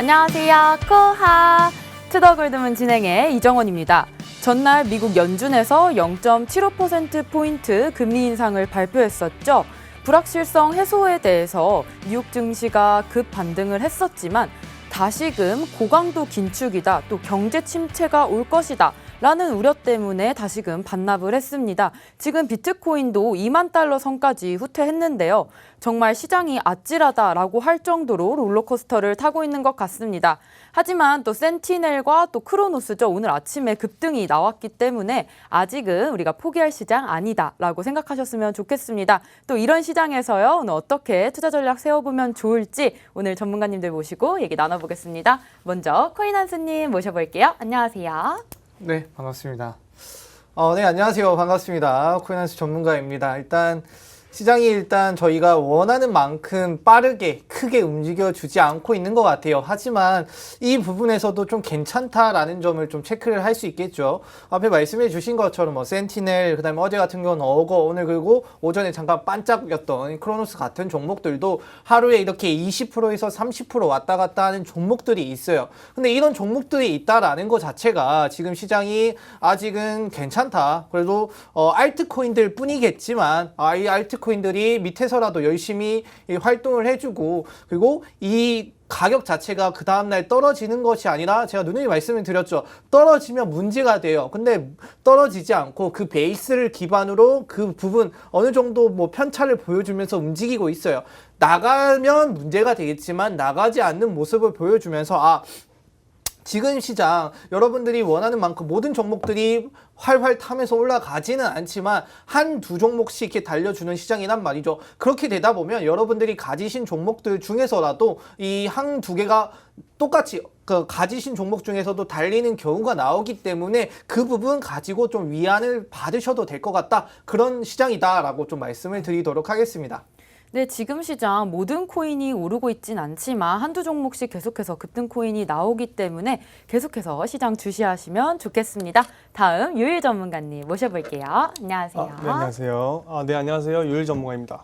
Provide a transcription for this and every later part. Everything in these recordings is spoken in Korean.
안녕하세요. 코하 투더골드문 진행의 이정원입니다. 전날 미국 연준에서 0.75%포인트 금리 인상을 발표했었죠. 불확실성 해소에 대해서 뉴욕 증시가 급 반등을 했었지만 다시금 고강도 긴축이다, 또 경제 침체가 올 것이다 라는 우려 때문에 다시금 반납을 했습니다. 지금 비트코인도 2만 달러 선까지 후퇴했는데요. 정말 시장이 아찔하다라고 할 정도로 롤러코스터를 타고 있는 것 같습니다. 하지만 또 센티넬과 또 크로노스죠. 오늘 아침에 급등이 나왔기 때문에 아직은 우리가 포기할 시장 아니다라고 생각하셨으면 좋겠습니다. 또 이런 시장에서요, 오늘 어떻게 투자 전략 세워보면 좋을지 오늘 전문가님들 모시고 얘기 나눠보겠습니다. 먼저 코인한스님 모셔볼게요. 안녕하세요. 네, 반갑습니다. 네, 안녕하세요. 반갑습니다. 코인한스 전문가입니다. 시장이 저희가 원하는 만큼 빠르게 크게 움직여주지 않고 있는 것 같아요. 하지만 이 부분에서도 좀 괜찮다라는 점을 좀 체크를 할 수 있겠죠. 앞에 말씀해 주신 것처럼 센티넬, 그다음에 어제 같은 경우는 어거, 오늘 그리고 오전에 잠깐 반짝였던 크로노스 같은 종목들도 하루에 이렇게 20%에서 30% 왔다 갔다 하는 종목들이 있어요. 근데 이런 종목들이 있다라는 것 자체가 지금 시장이 아직은 괜찮다. 그래도 알트코인들 뿐이겠지만 이 알트코인들이 밑에서라도 열심히 활동을 해주고, 그리고 이 가격 자체가 그 다음날 떨어지는 것이 아니라 제가 누누이 말씀을 드렸죠. 떨어지면 문제가 돼요. 근데 떨어지지 않고 그 베이스를 기반으로 그 부분 어느 정도 편차를 보여주면서 움직이고 있어요. 나가면 문제가 되겠지만 나가지 않는 모습을 보여주면서 지금 시장 여러분들이 원하는 만큼 모든 종목들이 활활 타면서 올라가지는 않지만 한두 종목씩 이렇게 달려주는 시장이란 말이죠. 그렇게 되다 보면 여러분들이 가지신 종목들 중에서라도 이 한두 개가 똑같이 가지신 종목 중에서도 달리는 경우가 나오기 때문에 그 부분 가지고 좀 위안을 받으셔도 될 것 같다. 그런 시장이다라고 좀 말씀을 드리도록 하겠습니다. 네, 지금 시장 모든 코인이 오르고 있진 않지만 한두 종목씩 계속해서 급등 코인이 나오기 때문에 계속해서 시장 주시하시면 좋겠습니다. 다음 유일 전문가님 모셔볼게요. 안녕하세요. 네, 안녕하세요. 네, 안녕하세요. 유일 전문가입니다.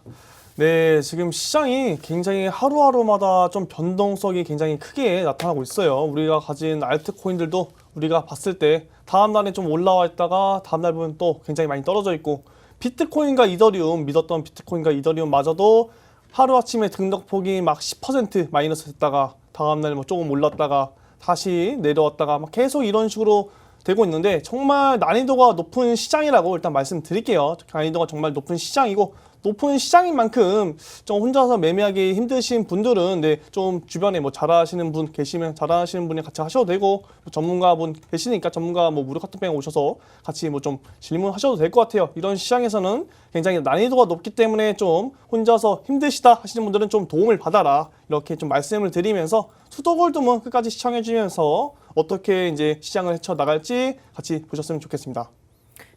네, 지금 시장이 굉장히 하루하루마다 좀 변동성이 굉장히 크게 나타나고 있어요. 우리가 가진 알트코인들도 우리가 봤을 때 다음 날에 좀 올라와 있다가 다음 날 보면 또 굉장히 많이 떨어져 있고, 비트코인과 이더리움, 믿었던 비트코인과 이더리움마저도 하루아침에 등록폭이 막 10% 마이너스 됐다가 다음날 조금 올랐다가 다시 내려왔다가 막 계속 이런 식으로 되고 있는데, 정말 난이도가 높은 시장이라고 일단 말씀드릴게요. 난이도가 정말 높은 시장이고, 높은 시장인 만큼 좀 혼자서 매매하기 힘드신 분들은 좀 주변에 잘하시는 분 계시면 잘하시는 분이 같이 하셔도 되고, 전문가분 계시니까 전문가 무료 카톡방에 오셔서 같이 좀 질문하셔도 될 것 같아요. 이런 시장에서는 굉장히 난이도가 높기 때문에 좀 혼자서 힘드시다 하시는 분들은 좀 도움을 받아라, 이렇게 좀 말씀을 드리면서 투더골드문 끝까지 시청해 주면서 어떻게 이제 시장을 헤쳐 나갈지 같이 보셨으면 좋겠습니다.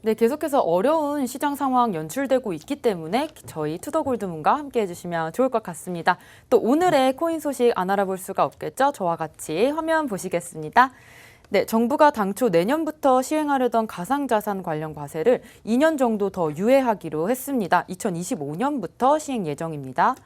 네, 계속해서 어려운 시장 상황 연출되고 있기 때문에 저희 투더골드문과 함께 해주시면 좋을 것 같습니다. 또 오늘의 코인 소식 안 알아볼 수가 없겠죠? 저와 같이 화면 보시겠습니다. 네, 정부가 당초 내년부터 시행하려던 가상자산 관련 과세를 2년 정도 더 유예하기로 했습니다. 2025년부터 시행 예정입니다.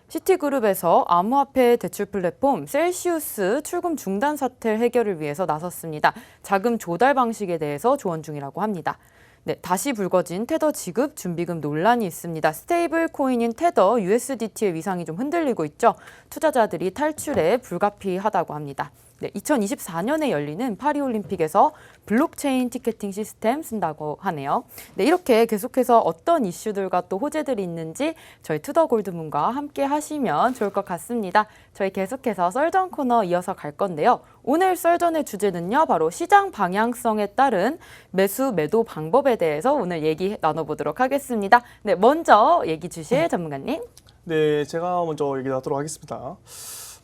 시티그룹에서 암호화폐 대출 플랫폼 셀시우스 출금 중단 사태 해결을 위해서 나섰습니다. 자금 조달 방식에 대해서 조언 중이라고 합니다. 네, 다시 불거진 테더 지급 준비금 논란이 있습니다. 스테이블 코인인 테더 USDT의 위상이 좀 흔들리고 있죠. 투자자들이 탈출에 불가피하다고 합니다. 네, 2024년에 열리는 파리올림픽에서 블록체인 티켓팅 시스템 쓴다고 하네요. 네, 이렇게 계속해서 어떤 이슈들과 또 호재들이 있는지 저희 투더골드문과 함께 하시면 좋을 것 같습니다. 저희 계속해서 썰전 코너 이어서 갈 건데요. 오늘 썰전의 주제는요, 바로 시장 방향성에 따른 매수 매도 방법에 대해서 오늘 얘기 나눠보도록 하겠습니다. 네, 먼저 얘기 주실 전문가님. 네, 제가 먼저 얘기 나도록 하겠습니다.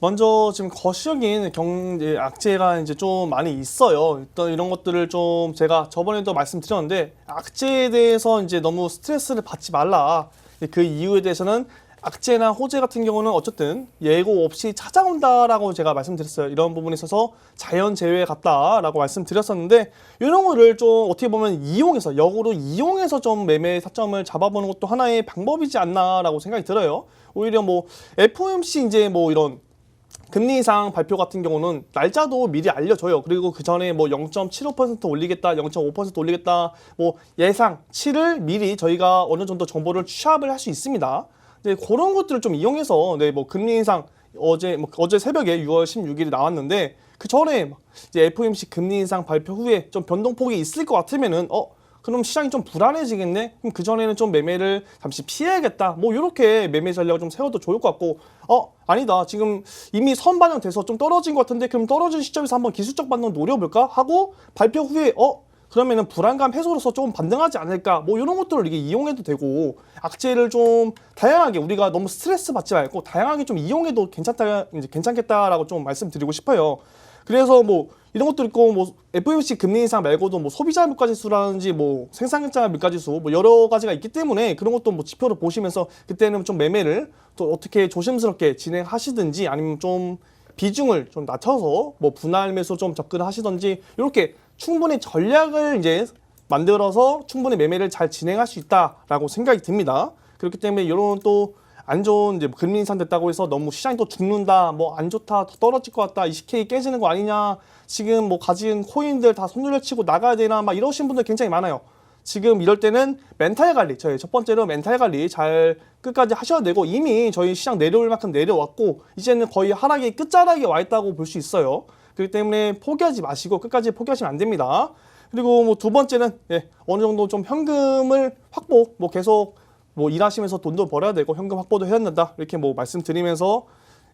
먼저 지금 거시적인 경제 악재가 이제 좀 많이 있어요. 일단 이런 것들을 좀 제가 저번에도 말씀드렸는데, 악재에 대해서 이제 너무 스트레스를 받지 말라. 그 이유에 대해서는 악재나 호재 같은 경우는 어쨌든 예고 없이 찾아온다라고 제가 말씀드렸어요. 이런 부분에 있어서 자연재해 같다라고 말씀드렸었는데, 이런 거를 좀 어떻게 보면 이용해서, 역으로 이용해서 좀 매매 타점을 잡아보는 것도 하나의 방법이지 않나라고 생각이 들어요. 오히려 FOMC 이제 이런 금리 인상 발표 같은 경우는 날짜도 미리 알려줘요. 그리고 그 전에 뭐 0.75% 올리겠다, 0.5% 올리겠다, 뭐 예상치를 미리 저희가 어느 정도 정보를 취합을 할 수 있습니다. 네, 그런 것들을 좀 이용해서 네, 뭐 금리 인상 어제 새벽에 6월 16일이 나왔는데 그 전에 이제 FOMC 금리 인상 발표 후에 좀 변동폭이 있을 것 같으면은 그럼 시장이 좀 불안해지겠네? 그럼 그전에는 좀 매매를 잠시 피해야겠다. 뭐 이렇게 매매 전략을 좀 세워도 좋을 것 같고 아니다. 지금 이미 선 반영돼서 좀 떨어진 것 같은데 그럼 떨어진 시점에서 한번 기술적 반등 노려볼까? 하고 발표 후에 그러면은 불안감 해소로서 조금 반등하지 않을까? 뭐 이런 것들을 이게 이용해도 되고 악재를 좀 다양하게 우리가 너무 스트레스 받지 말고 다양하게 좀 이용해도 괜찮겠다라고 좀 말씀드리고 싶어요. 그래서 뭐 이런 것도 있고 뭐 FOMC 금리 인상 말고도 뭐 소비자 물가 지수라든지 뭐 생산자 물가 지수 뭐 여러 가지가 있기 때문에 그런 것도 뭐 지표를 보시면서 그때는 좀 매매를 또 어떻게 조심스럽게 진행하시든지 아니면 좀 비중을 좀 낮춰서 뭐 분할 매수 좀 접근하시든지 이렇게 충분히 전략을 이제 만들어서 충분히 매매를 잘 진행할 수 있다라고 생각이 듭니다. 그렇기 때문에 이런 또 안 좋은 이제 금리 인상 됐다고 해서 너무 시장이 또 죽는다, 뭐 안 좋다, 더 떨어질 것 같다, 20K 깨지는 거 아니냐, 지금 뭐 가진 코인들 다 손절을 치고 나가야 되나, 막 이러신 분들 굉장히 많아요. 지금 이럴 때는 멘탈 관리, 저희 첫 번째로 멘탈 관리 잘 끝까지 하셔야 되고 이미 저희 시장 내려올 만큼 내려왔고 이제는 거의 하락의 끝자락에 와 있다고 볼 수 있어요. 그렇기 때문에 포기하지 마시고 끝까지 포기하시면 안 됩니다. 그리고 뭐 두 번째는 어느 정도 좀 현금을 확보, 뭐 계속 뭐 일하시면서 돈도 벌어야 되고 현금 확보도 해야 된다 이렇게 뭐 말씀드리면서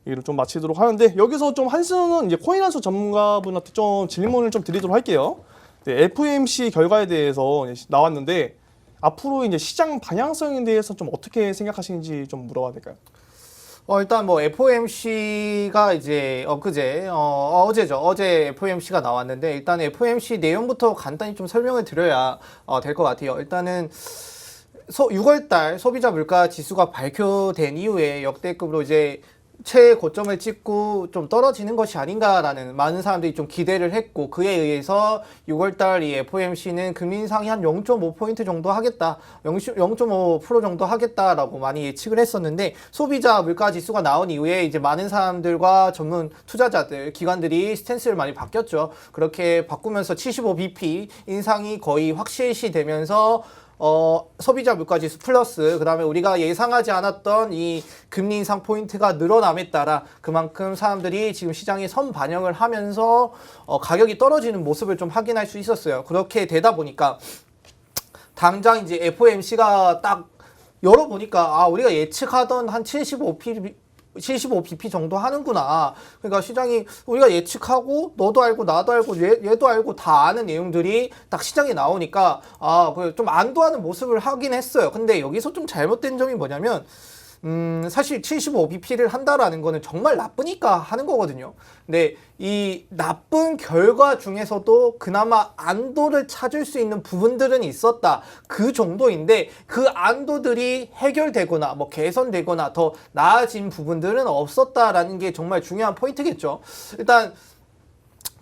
이를 좀 마치도록 하는데 여기서 좀 한수는 이제 코인 한수 전문가분한테 좀 질문을 좀 드리도록 할게요. 네, FOMC 결과에 대해서 나왔는데 앞으로 이제 시장 방향성에 대해서 좀 어떻게 생각하시는지 좀 물어봐도 될까요? 일단 뭐 FOMC가 이제 어제죠. 어제 FOMC가 나왔는데 일단 FOMC 내용부터 간단히 좀 설명을 드려야 될 것 같아요. 일단은 6월달 소비자 물가 지수가 발표된 이후에 역대급으로 이제 최고점을 찍고 좀 떨어지는 것이 아닌가라는 많은 사람들이 좀 기대를 했고 그에 의해서 6월달 이 FOMC는 금리 인상이 한 0.5포인트 정도 하겠다, 0.5% 정도 하겠다라고 많이 예측을 했었는데 소비자 물가 지수가 나온 이후에 이제 많은 사람들과 전문 투자자들, 기관들이 스탠스를 많이 바뀌었죠. 그렇게 바꾸면서 75bp 인상이 거의 확실시 되면서 소비자 물가지수 플러스 그다음에 우리가 예상하지 않았던 이 금리 인상 포인트가 늘어남에 따라 그만큼 사람들이 지금 시장에 선 반영을 하면서 가격이 떨어지는 모습을 좀 확인할 수 있었어요. 그렇게 되다 보니까 당장 이제 FOMC가 딱 열어보니까 우리가 예측하던 한 75bp 정도 하는구나. 그러니까 시장이 우리가 예측하고 너도 알고 나도 알고 얘도 알고 다 아는 내용들이 딱 시장에 나오니까 좀 안도하는 모습을 하긴 했어요. 근데 여기서 좀 잘못된 점이 뭐냐면 사실 75bp를 한다라는 거는 정말 나쁘니까 하는 거거든요. 근데 이 나쁜 결과 중에서도 그나마 안도를 찾을 수 있는 부분들은 있었다. 그 정도인데 그 안도들이 해결되거나 뭐 개선되거나 더 나아진 부분들은 없었다라는 게 정말 중요한 포인트겠죠. 일단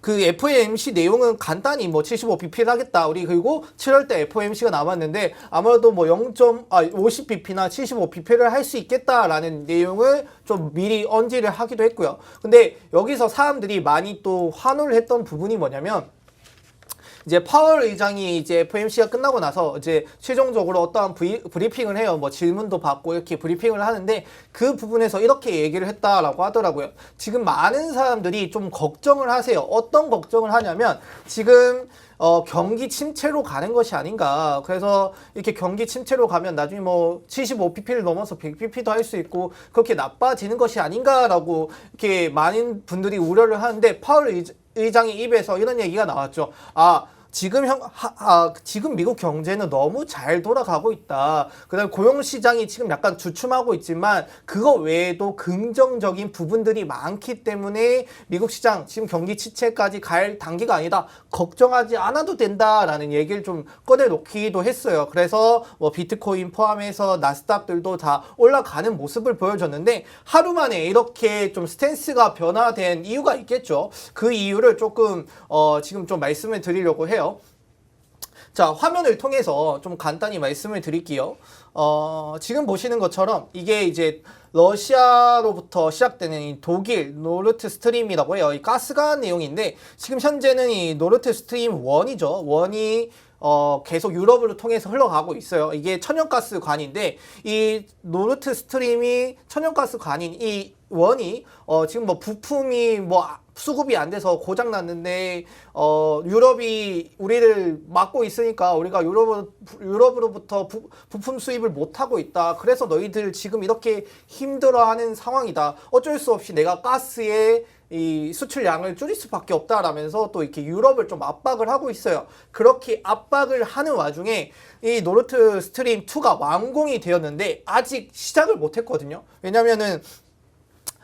그 FOMC 내용은 간단히 뭐 75bp를 하겠다. 우리 그리고 7월때 FOMC가 남았는데 아무래도 뭐 50bp나 75bp를 할 수 있겠다라는 내용을 좀 미리 언지를 하기도 했고요. 근데 여기서 사람들이 많이 또 환호를 했던 부분이 뭐냐면 이제 파월 의장이 이제 FOMC가 끝나고 나서 이제 최종적으로 어떠한 브리핑을 해요. 뭐 질문도 받고 이렇게 브리핑을 하는데 그 부분에서 이렇게 얘기를 했다라고 하더라고요. 지금 많은 사람들이 좀 걱정을 하세요. 어떤 걱정을 하냐면 지금 경기 침체로 가는 것이 아닌가. 그래서 이렇게 경기 침체로 가면 나중에 뭐 75pp를 넘어서 100pp도 할 수 있고 그렇게 나빠지는 것이 아닌가라고 이렇게 많은 분들이 우려를 하는데 파월 의장의 입에서 이런 얘기가 나왔죠. 지금 미국 경제는 너무 잘 돌아가고 있다. 그다음에 고용 시장이 지금 약간 주춤하고 있지만 그거 외에도 긍정적인 부분들이 많기 때문에 미국 시장 지금 경기 침체까지 갈 단계가 아니다. 걱정하지 않아도 된다라는 얘기를 좀 꺼내놓기도 했어요. 그래서 뭐 비트코인 포함해서 나스닥들도 다 올라가는 모습을 보여줬는데 하루 만에 이렇게 좀 스탠스가 변화된 이유가 있겠죠. 그 이유를 조금 지금 좀 말씀을 드리려고 해요. 자, 화면을 통해서 좀 간단히 말씀을 드릴게요. 지금 보시는 것처럼 이게 이제 러시아로부터 시작되는 이 독일 노르트 스트림이라고 해요. 이 가스관 내용인데 지금 현재는 이 노르트 스트림 1이죠. 1이 계속 유럽으로 통해서 흘러가고 있어요. 이게 천연가스 관인데 이 노르트 스트림이 천연가스 관인 이 원이 지금 뭐 부품이 뭐 수급이 안 돼서 고장 났는데 유럽이 우리를 막고 있으니까 우리가 유럽으로부터 부품 수입을 못 하고 있다. 그래서 너희들 지금 이렇게 힘들어하는 상황이다. 어쩔 수 없이 내가 가스에 이 수출량을 줄일 수밖에 없다라면서 또 이렇게 유럽을 좀 압박을 하고 있어요. 그렇게 압박을 하는 와중에 이 노르트 스트림 2가 완공이 되었는데 아직 시작을 못 했거든요. 왜냐면은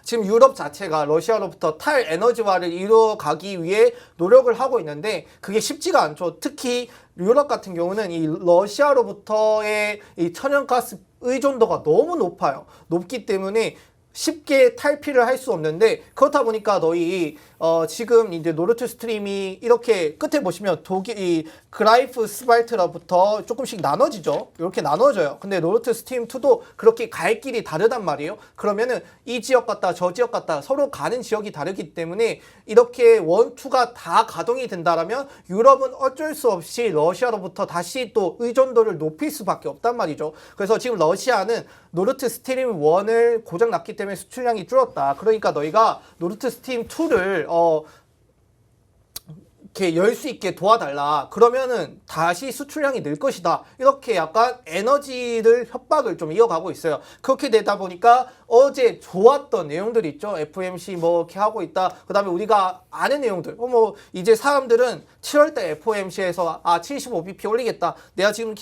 지금 유럽 자체가 러시아로부터 탈에너지화를 이루어가기 위해 노력을 하고 있는데 그게 쉽지가 않죠. 특히 유럽 같은 경우는 이 러시아로부터의 이 천연가스 의존도가 너무 높아요. 높기 때문에 쉽게 탈피를 할 수 없는데 그렇다 보니까 너희 지금 이제 노르트 스트림이 이렇게 끝에 보시면 독일 이 그라이프 스발트로부터 조금씩 나눠지죠. 이렇게 나눠져요. 근데 노르트 스트림 2도 그렇게 갈 길이 다르단 말이에요. 그러면은 이 지역 갔다 저 지역 갔다 서로 가는 지역이 다르기 때문에 이렇게 1, 2가 다 가동이 된다라면 유럽은 어쩔 수 없이 러시아로부터 다시 또 의존도를 높일 수밖에 없단 말이죠. 그래서 지금 러시아는 노르트 스트림 1을 고장 났기 때문에 수출량이 줄었다. 그러니까 너희가 노르트 스트림 2를 이렇게 열 수 있게 도와달라. 그러면은 다시 수출량이 늘 것이다. 이렇게 약간 에너지를 협박을 좀 이어가고 있어요. 그렇게 되다 보니까 어제 좋았던 내용들이 있죠. FOMC 뭐 이렇게 하고 있다. 그 다음에 우리가 아는 내용들. 뭐 이제 사람들은 7월달 FOMC에서 75bp 올리겠다. 내가 지금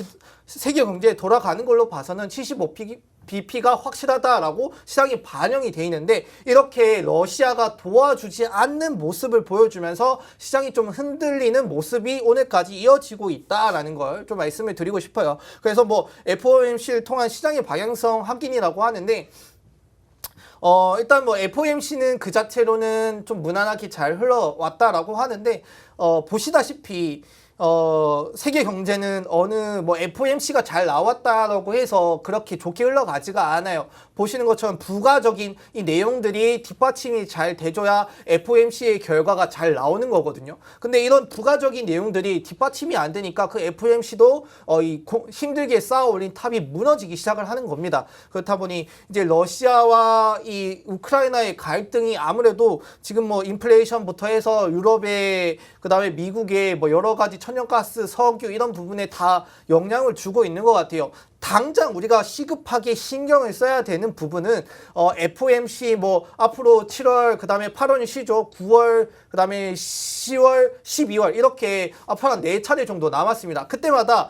세계 경제에 돌아가는 걸로 봐서는 75bp가 확실하다라고 시장이 반영이 돼 있는데 이렇게 러시아가 도와주지 않는 모습을 보여주면서 시장이 좀 흔들리는 모습이 오늘까지 이어지고 있다라는 걸 좀 말씀을 드리고 싶어요. 그래서 뭐 FOMC를 통한 시장의 방향성 확인이라고 하는데 일단 뭐 FOMC는 그 자체로는 좀 무난하게 잘 흘러왔다라고 하는데 보시다시피 세계 경제는 어느 뭐 FOMC가 잘 나왔다라고 해서 그렇게 좋게 흘러가지가 않아요. 보시는 것처럼 부가적인 이 내용들이 뒷받침이 잘 돼줘야 FOMC의 결과가 잘 나오는 거거든요. 근데 이런 부가적인 내용들이 뒷받침이 안 되니까 그 FOMC도 힘들게 쌓아 올린 탑이 무너지기 시작을 하는 겁니다. 그렇다 보니 이제 러시아와 이 우크라이나의 갈등이 아무래도 지금 뭐 인플레이션부터 해서 유럽의 그다음에 미국의 뭐 여러 가지 천연가스, 석유 이런 부분에 다 영향을 주고 있는 것 같아요. 당장 우리가 시급하게 신경을 써야 되는 부분은 FOMC 뭐 앞으로 7월 그다음에 8월이 쉬죠. 9월 그다음에 10월 12월 이렇게 앞으로 한 4차례 정도 남았습니다. 그때마다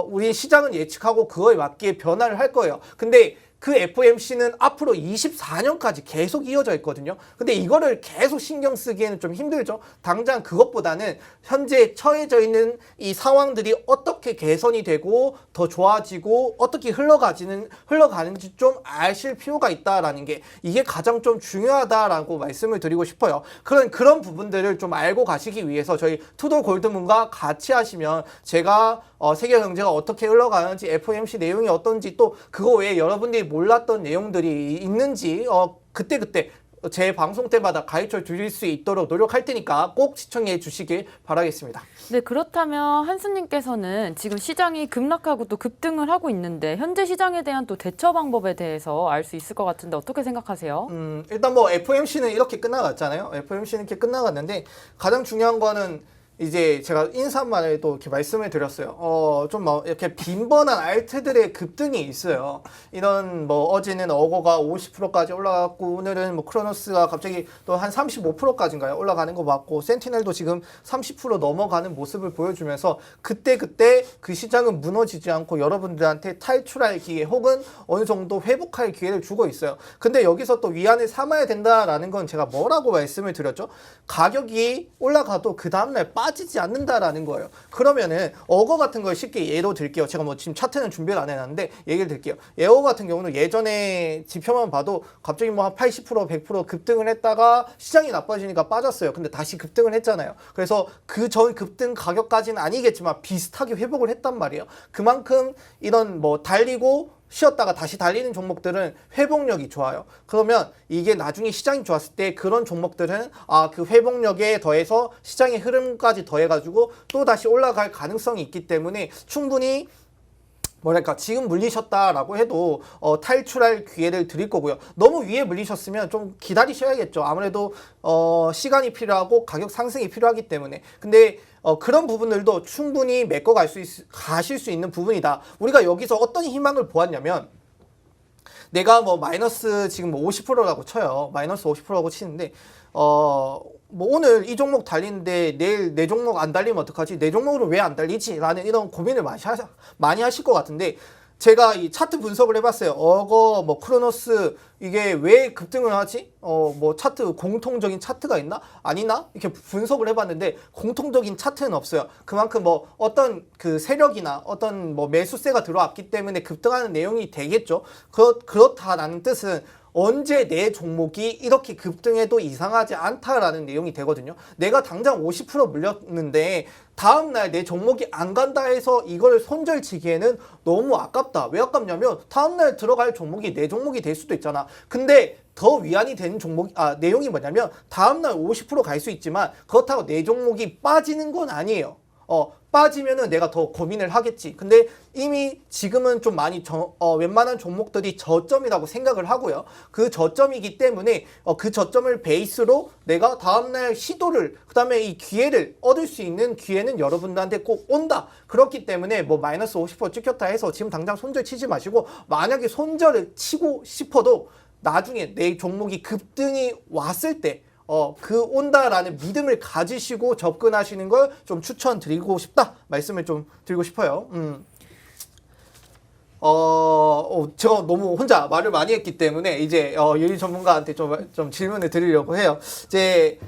우리 시장은 예측하고 그거에 맞게 변화를 할 거예요. 근데 그 FOMC는 앞으로 24년까지 계속 이어져 있거든요. 근데 이거를 계속 신경 쓰기에는 좀 힘들죠. 당장 그것보다는 현재 처해져 있는 이 상황들이 어떻게 개선이 되고 더 좋아지고 어떻게 흘러가는지 좀 아실 필요가 있다라는 게 이게 가장 좀 중요하다라고 말씀을 드리고 싶어요. 그런 부분들을 좀 알고 가시기 위해서 저희 투도 골드문과 같이 하시면 제가 세계 경제가 어떻게 흘러가는지 FOMC 내용이 어떤지 또 그거 외에 여러분들이 몰랐던 내용들이 있는지 그때 제 방송 때마다 가르쳐 드릴 수 있도록 노력할 테니까 꼭 시청해 주시길 바라겠습니다. 네, 그렇다면 한수님께서는 지금 시장이 급락하고 또 급등을 하고 있는데 현재 시장에 대한 또 대처 방법에 대해서 알 수 있을 것 같은데 어떻게 생각하세요? 일단 뭐 FOMC는 이렇게 끝나갔잖아요. FOMC는 이렇게 끝나갔는데 가장 중요한 거는 이제 제가 인사말에도 이렇게 말씀을 드렸어요. 좀 뭐 이렇게 빈번한 알트들의 급등이 있어요. 이런 뭐 어제는 어거가 50%까지 올라갔고 오늘은 뭐 크로노스가 갑자기 또 한 35%까지인가요? 올라가는 거 맞고 센티넬도 지금 30% 넘어가는 모습을 보여주면서 그때 그 시장은 무너지지 않고 여러분들한테 탈출할 기회 혹은 어느 정도 회복할 기회를 주고 있어요. 근데 여기서 또 위안을 삼아야 된다라는 건 제가 뭐라고 말씀을 드렸죠? 가격이 올라가도 그 다음날 빠지지 않는다라는 거예요. 그러면은 어거 같은 걸 쉽게 예로 들게요. 제가 뭐 지금 차트는 준비를 안 해놨는데 얘기를 들게요. 어거 같은 경우는 예전에 지표만 봐도 갑자기 뭐 한 80% 100% 급등을 했다가 시장이 나빠지니까 빠졌어요. 근데 다시 급등을 했잖아요. 그래서 그 전 급등 가격까지는 아니겠지만 비슷하게 회복을 했단 말이에요. 그만큼 이런 뭐 달리고 쉬었다가 다시 달리는 종목들은 회복력이 좋아요. 그러면 이게 나중에 시장이 좋았을 때 그런 종목들은 그 회복력에 더해서 시장의 흐름까지 더해가지고 또 다시 올라갈 가능성이 있기 때문에 충분히 뭐랄까 지금 물리셨다라고 해도 탈출할 기회를 드릴 거고요. 너무 위에 물리셨으면 좀 기다리셔야겠죠. 아무래도 시간이 필요하고 가격 상승이 필요하기 때문에. 근데 그런 부분들도 충분히 메꿔 가실 수 있는 부분이다. 우리가 여기서 어떤 희망을 보았냐면 내가 뭐 마이너스 지금 뭐 50%라고 쳐요. 마이너스 50%라고 치는데 뭐 오늘 이 종목 달리는데 내일 내 종목 안 달리면 어떡하지? 내 종목으로 왜 안 달리지? 라는 이런 고민을 많이 하실 것 같은데 제가 이 차트 분석을 해봤어요. 어거 뭐 크로노스 이게 왜 급등을 하지? 뭐 차트 공통적인 차트가 있나? 아니나? 이렇게 분석을 해봤는데 공통적인 차트는 없어요. 그만큼 뭐 어떤 그 세력이나 어떤 뭐 매수세가 들어왔기 때문에 급등하는 내용이 되겠죠. 그렇다라는 뜻은 언제 내 종목이 이렇게 급등해도 이상하지 않다라는 내용이 되거든요. 내가 당장 50% 물렸는데 다음날 내 종목이 안 간다 해서 이걸 손절치기에는 너무 아깝다. 왜 아깝냐면 다음날 들어갈 종목이 내 종목이 될 수도 있잖아. 근데 더 위안이 되는 내용이 뭐냐면 다음날 50% 갈 수 있지만 그렇다고 내 종목이 빠지는 건 아니에요. 빠지면은 내가 더 고민을 하겠지. 근데 이미 지금은 좀 많이 웬만한 종목들이 저점이라고 생각을 하고요. 그 저점이기 때문에 그 저점을 베이스로 내가 다음날 시도를 그다음에 이 기회를 얻을 수 있는 기회는 여러분들한테 꼭 온다. 그렇기 때문에 뭐 마이너스 50% 찍혔다 해서 지금 당장 손절 치지 마시고 만약에 손절을 치고 싶어도 나중에 내 종목이 급등이 왔을 때 그 온다라는 믿음을 가지시고 접근하시는 걸 좀 추천드리고 싶다 말씀을 좀 드리고 싶어요. 제가 너무 혼자 말을 많이 했기 때문에 이제 유리 전문가한테 좀 질문을 드리려고 해요. 이제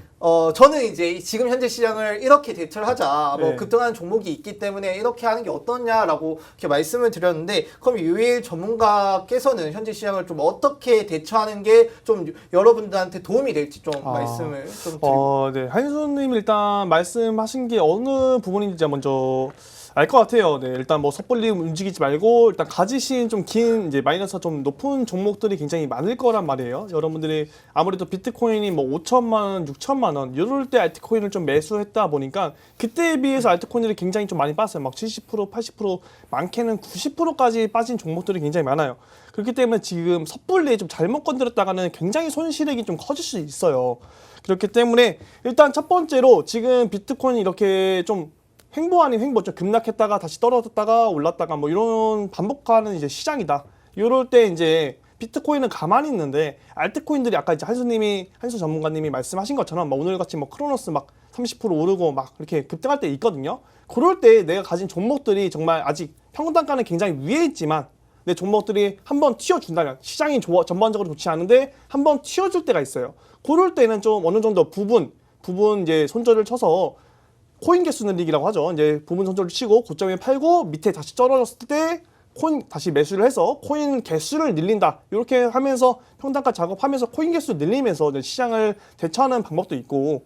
저는 이제 지금 현재 시장을 이렇게 대처를 하자. 뭐 네. 급등하는 종목이 있기 때문에 이렇게 하는 게 어떠냐라고 이렇게 말씀을 드렸는데 그럼 유일 전문가께서는 현재 시장을 좀 어떻게 대처하는 게 좀 여러분들한테 도움이 될지 좀 말씀을 좀 드리고. 네. 한수님 일단 말씀하신 게 어느 부분인지 먼저 알 것 같아요. 네, 일단 뭐 섣불리 움직이지 말고 일단 가지신 좀 긴 이제 마이너스가 좀 높은 종목들이 굉장히 많을 거란 말이에요. 여러분들이 아무래도 비트코인이 뭐 5천만 원, 6천만 원 이럴 때 알트코인을 좀 매수했다 보니까 그때에 비해서 알트코인들이 굉장히 좀 많이 빠졌어요. 막 70%, 80%, 많게는 90%까지 빠진 종목들이 굉장히 많아요. 그렇기 때문에 지금 섣불리 좀 잘못 건드렸다가는 굉장히 손실액이 좀 커질 수 있어요. 그렇기 때문에 일단 첫 번째로 지금 비트코인이 이렇게 좀 횡보 아닌 횡보, 좀 급락했다가 다시 떨어졌다가 올랐다가 뭐 이런 반복하는 이제 시장이다. 이럴 때 이제 비트코인은 가만히 있는데 알트코인들이 아까 이제 한수 전문가님이 말씀하신 것처럼 막 오늘같이 뭐 크로노스 막 30% 오르고 막 이렇게 급등할 때 있거든요. 그럴 때 내가 가진 종목들이 정말 아직 평단가는 굉장히 위에 있지만 내 종목들이 한번 튀어준다면 시장이 전반적으로 좋지 않은데 한번 튀어줄 때가 있어요. 그럴 때는 좀 어느 정도 부분 이제 손절을 쳐서 코인 개수 늘리기라고 하죠. 이제 부분 손절을 치고 고점에 팔고 밑에 다시 떨어졌을 때 코인 다시 매수를 해서 코인 개수를 늘린다. 이렇게 하면서 평단가 작업하면서 코인 개수 늘리면서 시장을 대처하는 방법도 있고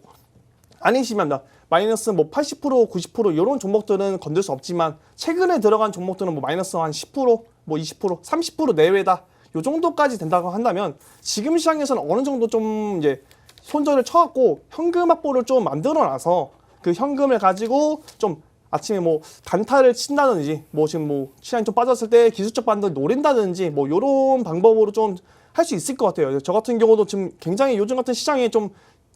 아니시면 마이너스 뭐 80%, 90% 이런 종목들은 건들 수 없지만 최근에 들어간 종목들은 뭐 마이너스 한 10%, 뭐 20%, 30% 내외다. 요 정도까지 된다고 한다면 지금 시장에서는 어느 정도 좀 이제 손절을 쳐갖고 현금 확보를 좀 만들어놔서 그 현금을 가지고 좀 아침에 뭐 단타를 친다든지 뭐 지금 뭐 시장이 좀 빠졌을 때 기술적 반등을 노린다든지 뭐 요런 방법으로 좀 할 수 있을 것 같아요. 저 같은 경우도 지금 굉장히 요즘 같은 시장에 좀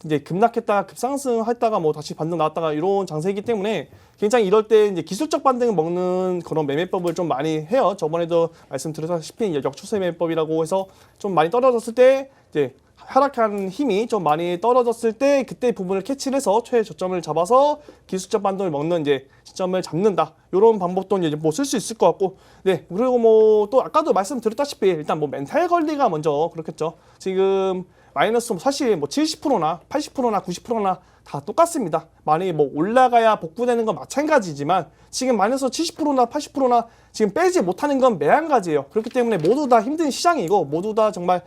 이제 급락했다가 급상승했다가 뭐 다시 반등 나왔다가 이런 장세이기 때문에 굉장히 이럴 때 이제 기술적 반등을 먹는 그런 매매법을 좀 많이 해요. 저번에도 말씀드렸다시피 이제 역추세 매매법이라고 해서 좀 많이 떨어졌을 때 이제 하락한 힘이 좀 많이 떨어졌을 때 그때 부분을 캐치를 해서 최저점을 잡아서 기술적 반등을 먹는 이제 시점을 잡는다. 이런 방법도 이제 뭐 쓸 수 있을 것 같고, 네 그리고 뭐 또 아까도 말씀드렸다시피 일단 뭐 멘탈 관리가 먼저 그렇겠죠. 지금 마이너스 사실 뭐 70%나 80%나 90%나 다 똑같습니다. 만약에 뭐 올라가야 복구되는 건 마찬가지지만 지금 마이너스 70%나 80%나 지금 빼지 못하는 건 매한가지예요. 그렇기 때문에 모두 다 힘든 시장이고 모두 다 정말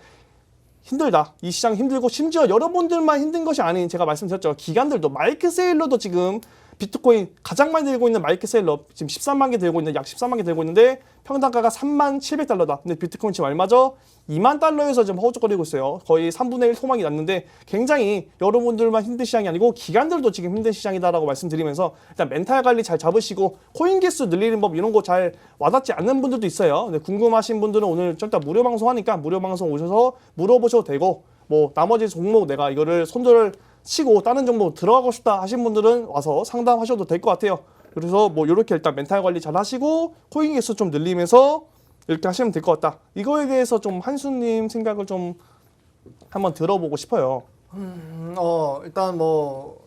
힘들다. 이 시장 힘들고 심지어 여러분들만 힘든 것이 아닌 제가 말씀드렸죠. 기관들도 마이크 세일러도 지금 비트코인 가장 많이 들고 있는 마이크 세일러 지금 13만 개 들고 있는 약 13만 개 들고 있는데 평단가가 3만 700달러다. 근데 비트코인 지금 얼마죠? 2만 달러에서 지금 허우적거리고 있어요. 거의 3분의 1 소망이 났는데 굉장히 여러분들만 힘든 시장이 아니고 기관들도 지금 힘든 시장이다라고 말씀드리면서 일단 멘탈 관리 잘 잡으시고 코인 개수 늘리는 법 이런 거 잘 와닿지 않는 분들도 있어요. 근데 궁금하신 분들은 오늘 좀 이따 무료 방송 하니까 무료 방송 오셔서 물어보셔도 되고 뭐 나머지 종목 내가 이거를 손절을 치고 다른 종목 들어가고 싶다 하신 분들은 와서 상담하셔도 될 것 같아요. 그래서 뭐 이렇게 일단 멘탈 관리 잘 하시고 코인 개수 좀 늘리면서 이렇게 하시면 될 것 같다. 이거에 대해서 좀 한수님 생각을 좀 한번 들어보고 싶어요. 일단 뭐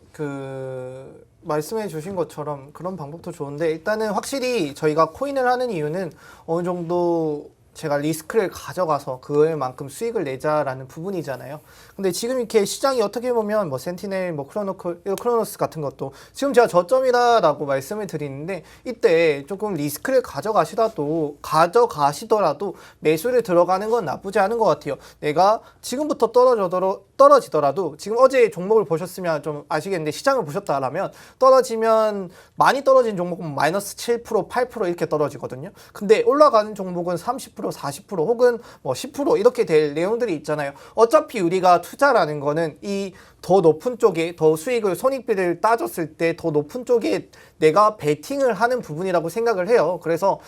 말씀해 주신 것처럼 그런 방법도 좋은데 일단은 확실히 저희가 코인을 하는 이유는 어느 정도 제가 리스크를 가져가서 그만큼 수익을 내자라는 부분이잖아요. 근데 지금 이렇게 시장이 어떻게 보면 뭐 센티넬, 뭐 크로노스 같은 것도 지금 제가 저점이다라고 말씀을 드리는데 이때 조금 리스크를 가져가시더라도 매수를 들어가는 건 나쁘지 않은 것 같아요. 내가 지금부터 떨어지더라도 지금 어제 종목을 보셨으면 좀 아시겠는데 시장을 보셨다라면 떨어지면 많이 떨어진 종목은 마이너스 7%, 8% 이렇게 떨어지거든요. 근데 올라가는 종목은 30%, 40% 혹은 뭐 10% 이렇게 될 내용들이 있잖아요. 어차피 우리가 투자라는 거는 이 더 높은 쪽에 더 수익을 손익비를 따졌을 때 더 높은 쪽에 내가 베팅을 하는 부분이라고 생각을 해요. 그래서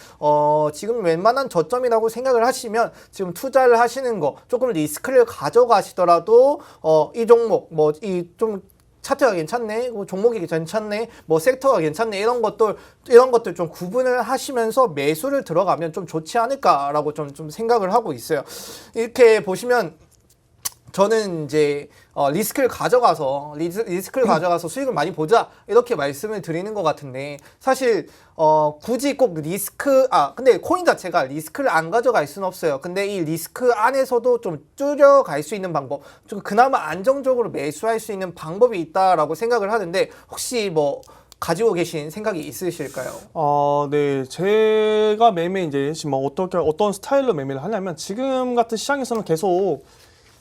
지금 웬만한 저점이라고 생각을 하시면 지금 투자를 하시는 거 조금 리스크를 가져가시더라도 이 종목 뭐 이 좀 차트가 괜찮네, 뭐 종목이 괜찮네, 뭐 섹터가 괜찮네 이런 것들 좀 구분을 하시면서 매수를 들어가면 좀 좋지 않을까라고 좀 생각을 하고 있어요. 이렇게 보시면 저는 이제 리스크를 가져가서 수익을 많이 보자 이렇게 말씀을 드리는 것 같은데 사실 굳이 꼭 근데 코인 자체가 리스크를 안 가져갈 수는 없어요. 근데 이 리스크 안에서도 좀 줄여갈 수 있는 방법, 좀 그나마 안정적으로 매수할 수 있는 방법이 있다라고 생각을 하는데 혹시 뭐 가지고 계신 생각이 있으실까요? 네. 제가 매매 이제 지금 뭐 어떤 스타일로 매매를 하냐면 지금 같은 시장에서는 계속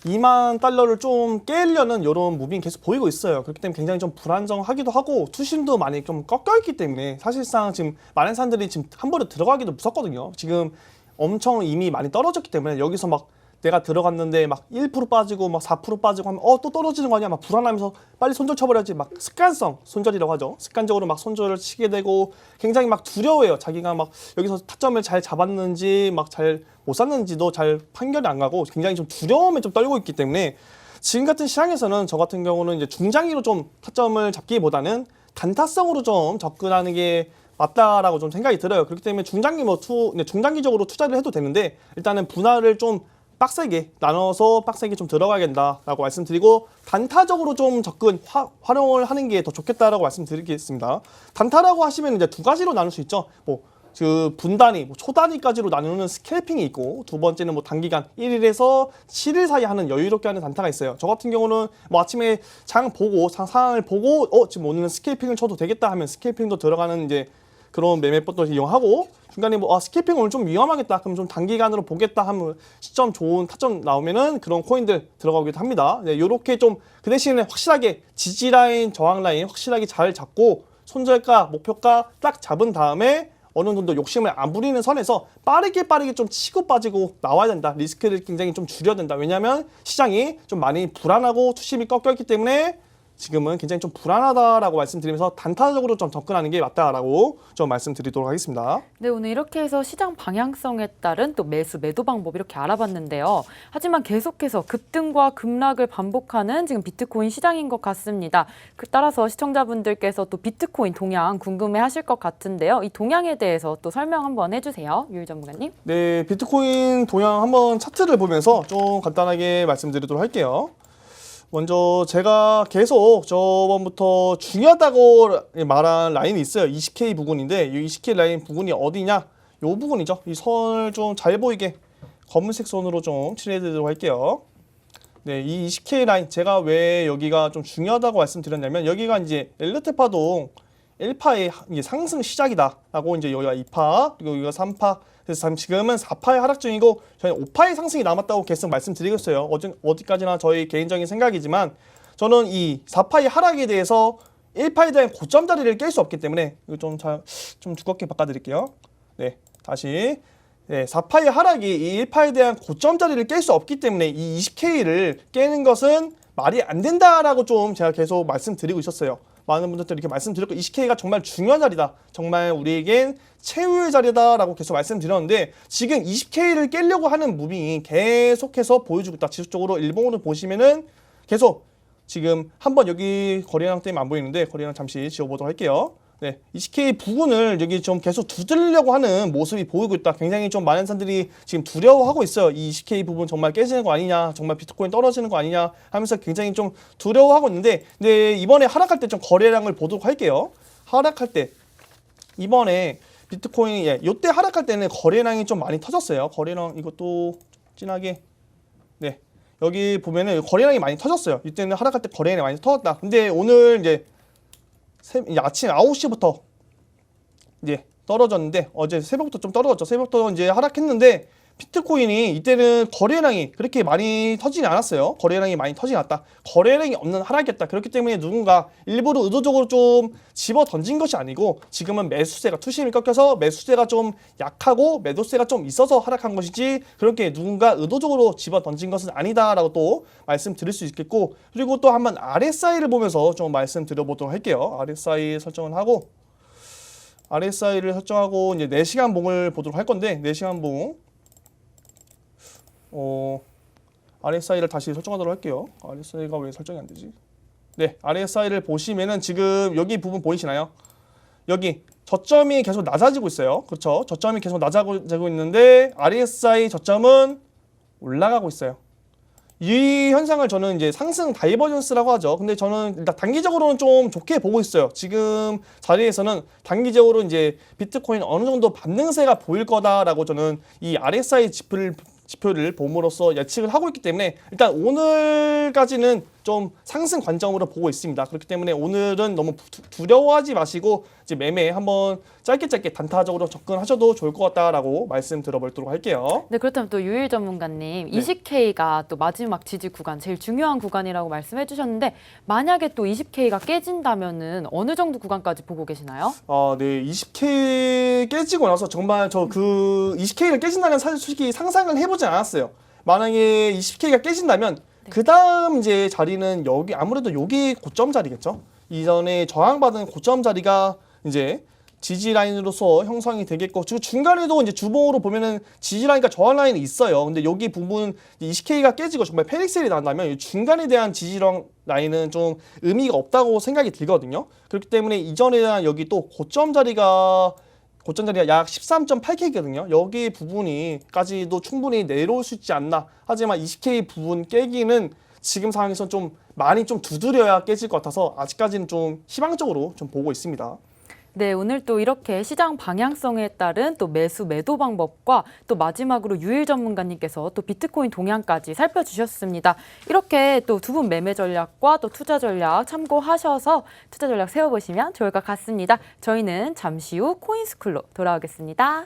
2만 달러를 좀 깨려는 이런 무빙이 계속 보이고 있어요. 그렇기 때문에 굉장히 좀 불안정하기도 하고 투심도 많이 좀 꺾여있기 때문에 사실상 지금 많은 사람들이 지금 한 번에 들어가기도 무섭거든요. 지금 엄청 이미 많이 떨어졌기 때문에 여기서 막 내가 들어갔는데 막 1% 빠지고 막 4% 빠지고 하면 또 떨어지는 거 아니야? 막 불안하면서 빨리 손절 쳐버려야지. 막 습관성 손절이라고 하죠. 습관적으로 막 손절을 치게 되고 굉장히 막 두려워해요. 자기가 막 여기서 타점을 잘 잡았는지 막 잘 못 샀는지도 잘 판결이 안 가고 굉장히 좀 두려움에 좀 떨고 있기 때문에 지금 같은 시장에서는 저 같은 경우는 이제 중장기로 좀 타점을 잡기보다는 단타성으로 좀 접근하는 게 맞다라고 좀 생각이 들어요. 그렇기 때문에 중장기적으로 투자를 해도 되는데 일단은 분할을 좀 빡세게 나눠서 빡세게 좀 들어가야 된다라고 말씀드리고 단타적으로 좀 접근 활용을 하는 게 더 좋겠다라고 말씀드리겠습니다. 단타라고 하시면 이제 두 가지로 나눌 수 있죠. 분단위, 초단위까지로 나누는 스캘핑이 있고 두 번째는 뭐 단기간 1일에서 7일 사이 하는 여유롭게 하는 단타가 있어요. 저 같은 경우는 뭐 아침에 상황을 보고 지금 오늘은 스캘핑을 쳐도 되겠다 하면 스캘핑도 들어가는 이제 그런 매매법도 이용하고 중간에 스캘핑 오늘 좀 위험하겠다 그럼 좀 단기간으로 보겠다 하면 시점 좋은 타점 나오면은 그런 코인들 들어가기도 합니다. 네, 요렇게 좀 그 대신에 확실하게 지지라인, 저항라인 확실하게 잘 잡고 손절가, 목표가 딱 잡은 다음에 어느 정도 욕심을 안 부리는 선에서 빠르게 좀 치고 빠지고 나와야 된다. 리스크를 굉장히 좀 줄여야 된다. 왜냐하면 시장이 좀 많이 불안하고 투심이 꺾여 있기 때문에 지금은 굉장히 좀 불안하다라고 말씀드리면서 단타적으로 좀 접근하는 게 맞다라고 좀 말씀드리도록 하겠습니다. 네, 오늘 이렇게 해서 시장 방향성에 따른 또 매수, 매도 방법 이렇게 알아봤는데요. 하지만 계속해서 급등과 급락을 반복하는 지금 비트코인 시장인 것 같습니다. 따라서 시청자분들께서 또 비트코인 동향 궁금해하실 것 같은데요. 이 동향에 대해서 또 설명 한번 해주세요, 유일 전문가님. 네, 비트코인 동향 한번 차트를 보면서 좀 간단하게 말씀드리도록 할게요. 먼저 제가 계속 저번부터 중요하다고 말한 라인이 있어요. 20K 부근인데 이 20K 라인 부근이 어디냐? 이 부분이죠. 이 선을 좀 잘 보이게 검은색 선으로 좀 칠해드리도록 할게요. 네, 이 20K 라인 제가 왜 여기가 좀 중요하다고 말씀드렸냐면 여기가 이제 엘리트 파동 1파의 이제 상승 시작이다라고 이제 여기가 2파 그리고 여기가 3파 그래서 지금은 4파의 하락 중이고 저희는 5파의 상승이 남았다고 계속 말씀드리겠어요. 어디까지나 저희 개인적인 생각이지만 저는 이 4파의 하락에 대해서 1파에 대한 고점 자리를 깰 수 없기 때문에 이거 좀 두껍게 바꿔드릴게요. 네, 다시 네, 4파의 하락이 이 1파에 대한 고점 자리를 깰 수 없기 때문에 이 20K를 깨는 것은 말이 안 된다라고 좀 제가 계속 말씀드리고 있었어요. 많은 분들도 이렇게 말씀드렸고 20K가 정말 중요한 자리다. 정말 우리에겐 최후의 자리다라고 계속 말씀드렸는데 지금 20K를 깨려고 하는 무빙이 계속해서 보여주고 있다. 지속적으로 일봉으로 보시면은 계속 지금 한번 여기 거래량 때문에 안 보이는데 거래량 잠시 지워보도록 할게요. 네, 20K 부근을 여기 좀 계속 두드리려고 하는 모습이 보이고 있다. 굉장히 좀 많은 사람들이 지금 두려워하고 있어요. 이 20K 부분 정말 깨지는 거 아니냐, 정말 비트코인 떨어지는 거 아니냐 하면서 굉장히 좀 두려워하고 있는데, 근데 이번에 하락할 때 좀 거래량을 보도록 할게요. 하락할 때 이번에 비트코인이 이때 하락할 때는 거래량이 좀 많이 터졌어요. 거래량 이것도 진하게 네 여기 보면은 거래량이 많이 터졌어요. 이때는 하락할 때 거래량이 많이 터졌다. 근데 오늘 이제 아침 9시부터 이제 떨어졌는데 어제 새벽부터 좀 떨어졌죠. 새벽부터 이제 하락했는데 비트코인이 이때는 거래량이 그렇게 많이 터지지 않았어요. 거래량이 많이 터지지 않았다. 거래량이 없는 하락이었다. 그렇기 때문에 누군가 일부러 의도적으로 좀 집어 던진 것이 아니고 지금은 매수세가 투심이 꺾여서 매수세가 좀 약하고 매도세가 좀 있어서 하락한 것이지 그렇게 누군가 의도적으로 집어 던진 것은 아니다라고 또 말씀드릴 수 있겠고, 그리고 또 한번 RSI를 보면서 좀 말씀드려보도록 할게요. RSI 설정을 하고 RSI를 설정하고 이제 4시간 봉을 보도록 할 건데 4시간 봉 RSI를 다시 설정하도록 할게요. RSI가 왜 설정이 안 되지? 네, RSI를 보시면은 지금 여기 부분 보이시나요? 여기 저점이 계속 낮아지고 있어요. 그렇죠? 저점이 계속 낮아지고 있는데 RSI 저점은 올라가고 있어요. 이 현상을 저는 이제 상승 다이버전스라고 하죠. 근데 저는 일단 단기적으로는 좀 좋게 보고 있어요. 지금 자리에서는 단기적으로 이제 비트코인 어느 정도 반등세가 보일 거다라고 저는 이 RSI 지표를 봄으로써 예측을 하고 있기 때문에 일단 오늘까지는 좀 상승 관점으로 보고 있습니다. 그렇기 때문에 오늘은 너무 두려워하지 마시고 이제 매매 한번 짧게 단타적으로 접근하셔도 좋을 것 같다라고 말씀 들어보도록 할게요. 네, 그렇다면 또 유일 전문가님, 네. 20K가 또 마지막 지지 구간, 제일 중요한 구간이라고 말씀해 주셨는데 만약에 또 20K가 깨진다면은 어느 정도 구간까지 보고 계시나요? 네, 20K 깨지고 나서 정말 저 그 20K를 깨진다는 사실 솔직히 상상을 해보지 않았어요. 만약에 20K가 깨진다면 그 다음 이제 자리는 여기 아무래도 여기 고점 자리겠죠. 이전에 저항받은 고점 자리가 이제 지지 라인으로서 형성이 되겠고, 중간에도 이제 주봉으로 보면은 지지 라인과 저항 라인이 있어요. 근데 여기 부분 20K가 깨지고 정말 패닉셀이 난다면 이 중간에 대한 지지 라인은 좀 의미가 없다고 생각이 들거든요. 그렇기 때문에 이전에 대한 여기 또 고점 자리가 약 13.8K거든요. 여기 부분이까지도 충분히 내려올 수 있지 않나. 하지만 20K 부분 깨기는 지금 상황에서 좀 많이 좀 두드려야 깨질 것 같아서 아직까지는 좀 희망적으로 좀 보고 있습니다. 네, 오늘 또 이렇게 시장 방향성에 따른 또 매수 매도 방법과 또 마지막으로 유일 전문가님께서 또 비트코인 동향까지 살펴주셨습니다. 이렇게 또 두 분 매매 전략과 또 투자 전략 참고하셔서 투자 전략 세워보시면 좋을 것 같습니다. 저희는 잠시 후 코인스쿨로 돌아오겠습니다.